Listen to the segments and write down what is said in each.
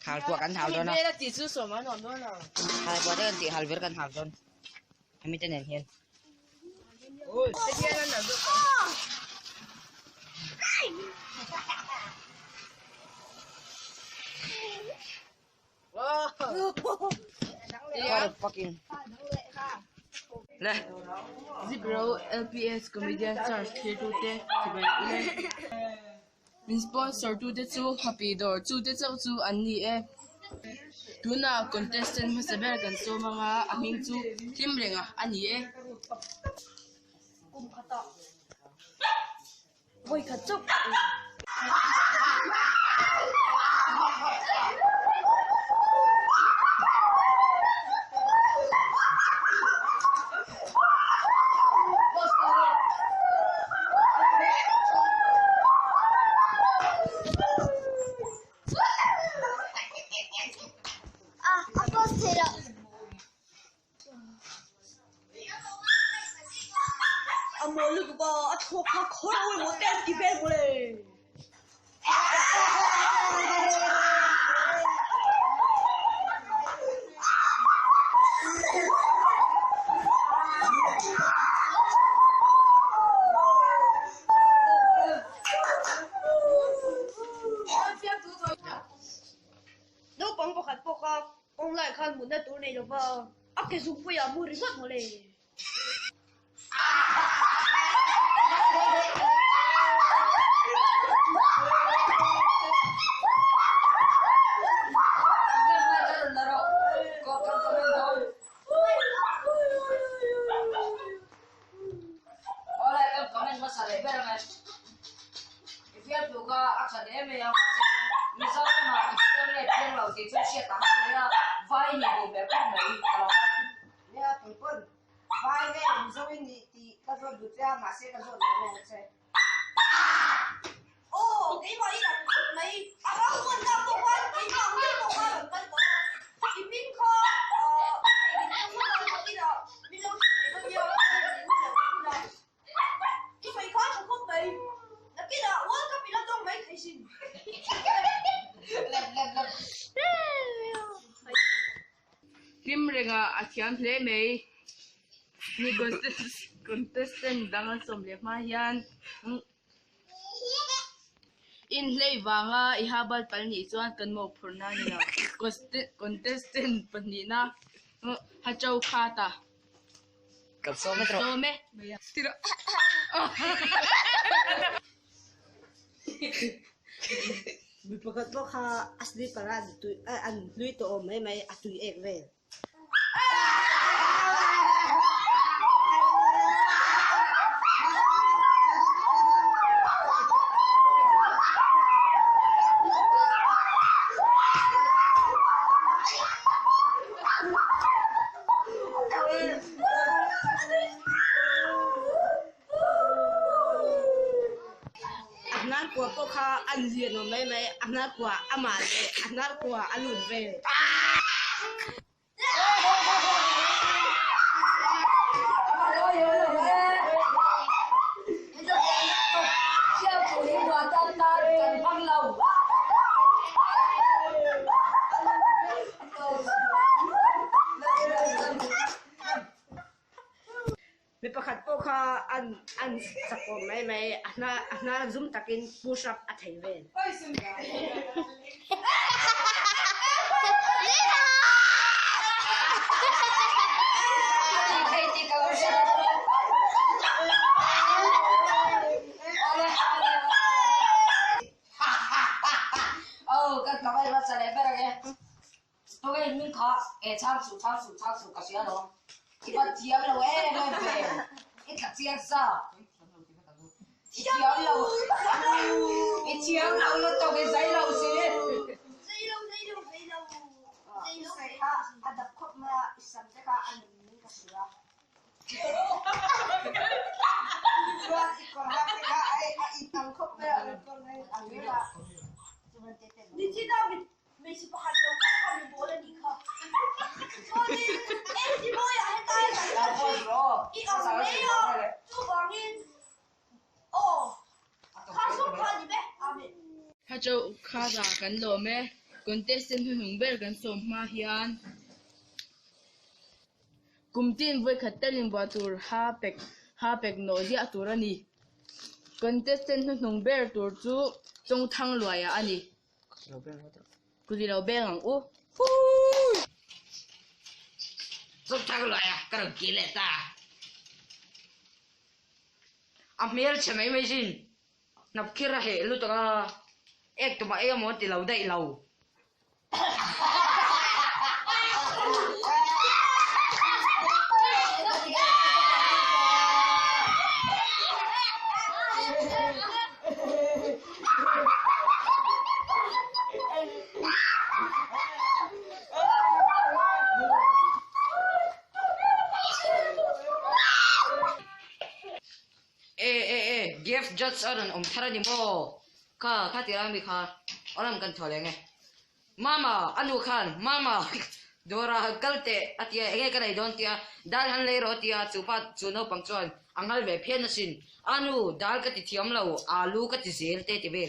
hal tua kan hal don Bela ti su so ma non don na. hal tua dan ti hal ver kan hal don kami tenen hian Oi, te dia na do. Wow. what fucking này Zebra LPS comedian star to te min sponsor to te chu happy door chu te chu an ni e tuna contestant ma saber kan so mga aming chu team renga ani e Voi khát chốc. Amo lu ba thok ha khoi mo ten ki be bole. Đâu bóng bọc hạt bọc à, ông lại khăn muốn đất tối này được vào, ác cái súng bây giờ mua đi mất mà này. Ồ, cái mà đi đặt này, à đó luôn ra bộ quan, cái mà đi bộ quan cần có, cái pin kho, cái pin kho cái đó, pin đâu này bao nhiêu, cái máy kho cũng không bị, cái đó, ủa cái pin đâu mấy thấy xin, team renga athiam hle mei ni contestant dangal som le ma hian in hlei wanga I habal pal ni chuan kan mo phurna ni na contestant pani na ha chau khata cặp số metro so me tira bị bắt bóc ha asli para tu an lui to mấy atui ek về. Anh của bố kha ăn liền rồi mấy anh của ăn mà anh của ăn lùn về. Bị bắt bố kha ăn sắp của mấy anh zoom takin push up at hay về. Các bạn ơi, sẽ lấy về đây. Tôi mình khó, tham số cái gì đó. Thì bắt chiếm là về, ít thật chiếm sao? Chiếm lâu, ít chiếm lâu nó cho cái giấy lâu xí. Giấy lâu cái ha, ăn đập khóc mà sắm cái ha ăn mình cái sữa. Còn ha cái ha ai ăn khóc mà con này ăn cái ha. Đi chỉ đâu mình sẽ bắt đầu các bạn bố lên đi khóc. Thôi em chỉ bố ya hết tay rồi. Ít ăn mấy à? Chú bảo nhiên. Ồ, khá sốt khá gì bé? À mẹ. ha chau khata kan lo me contestant hung ber kan som ma hian kumtin voi khattelin batur ha pek no dia turani contestant hung ber tur chu chong thang loya ani kudi lo beng u Giúp thằng loại à, cái đồng chí lệ ta. Miếng chả mấy mấy xin. Nạp kia ra hệ lúc đó. Ek tụi mà em muốn thì lâu đậy lâu. Gift just on thara ni mo ka tirami kha oram kan thole nge mama anu khan mama dora kalte atia ege kanai don tia dal han le ro tia chupa chuno pangchon angal be phen sin anu dal ka ti thiam lo alu ka ti zel te ti be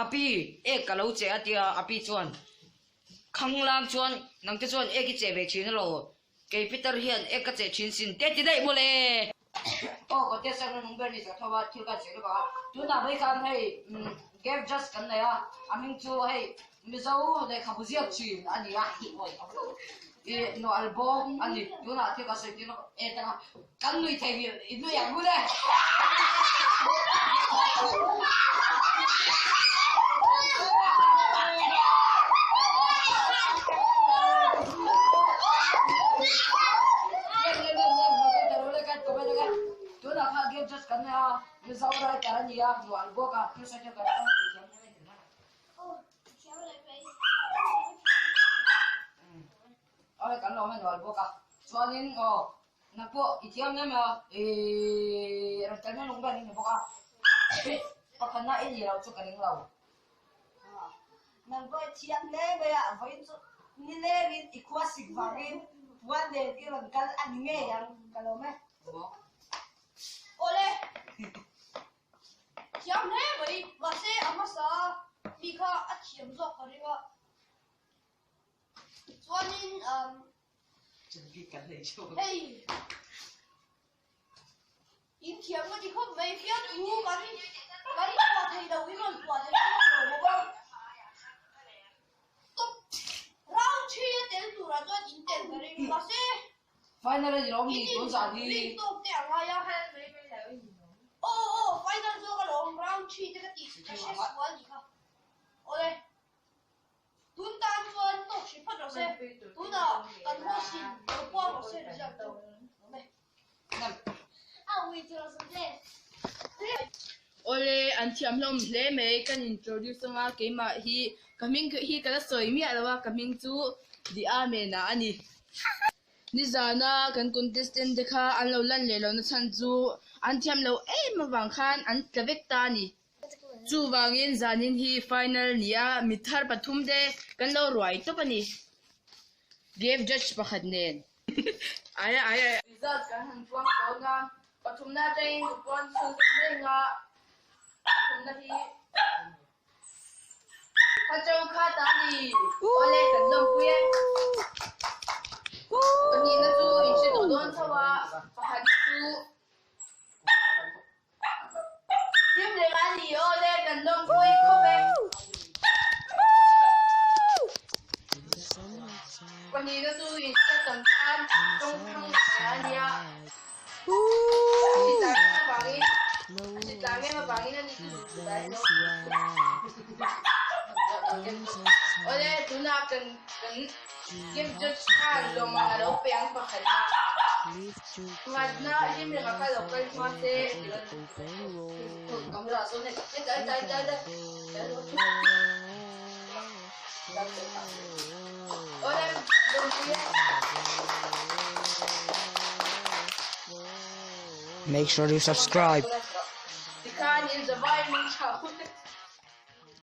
api ek kalau che atia api chuan khanglam chuan nang te chuan ek che be chin lo ke peter hian ek che chin sin te ti dei mole o ko te sang nung ber ni sa thowa thil ka che ba tu na bai kan hei gap just kan na ya aming chu hei mi zau de kha buziak chin ani ya hi oi e no album ani tu na thil ka se ti no e ta kan nui thei bi i nu ya mu le just करने आ ये सब रहा क्या नहीं यार जो अल्बो का फिर से क्या करना और कर लो मैं जो अल्बो का सोनिन ओ ना को इतिहास में मैं रचना लूँगा नहीं बोका पकड़ना ये ये राउचो करेंगे राउ ना को इतिहास ले गया वही तो निले भी इक्वासिक वारिन वन डे की रंगल अनिमे yang kalau मैं Ole, siam ne bari wase amasa bika achiam zo kariwa. Swanin hey, in kiam ko dikho mai fiam tu kari tua thai da wi non tua thai lo ba. To round 3 tel tu ra jo in tel kari wase. Finally rom ni kon sa ni. To te ala ya hai Oh, final zo ka long round 3 te ka ti ka she swal ni ka. Ole. Tun tan chuan to shi phat ro se. Tu da kan ho sin to po ro se ja to. Ole. A wi tu ro se. ole an thiam hlom hle me kan introduce nga ke ma hi coming hi kala soi mi alawa coming chu di a me na ani ni zana kan contestant dekha an lo lan le lo na chan chu an thiam lo ma wang khan an tlawek ta ni chu wangin zanin hi final nia mithar pathum de kan lo roi to pani gave judge pakhat nen aya result kan han tuang ko nga pathum na teng pon su ne nga pathum na hi ka chau kha ta ni ole kan lo puye pani na chu in se to don thawa pakhat chu Tim le ani ole kan lo pui ko be pani na chu in se tam kan tong thang ania Kita ma bangin na ni Ole tuna kan game judge kan lo mga lo peang pa kana Madna him le ka lo kan ma se kamera so ne dai Ole Make sure you subscribe. Thì khan in the vai mình chào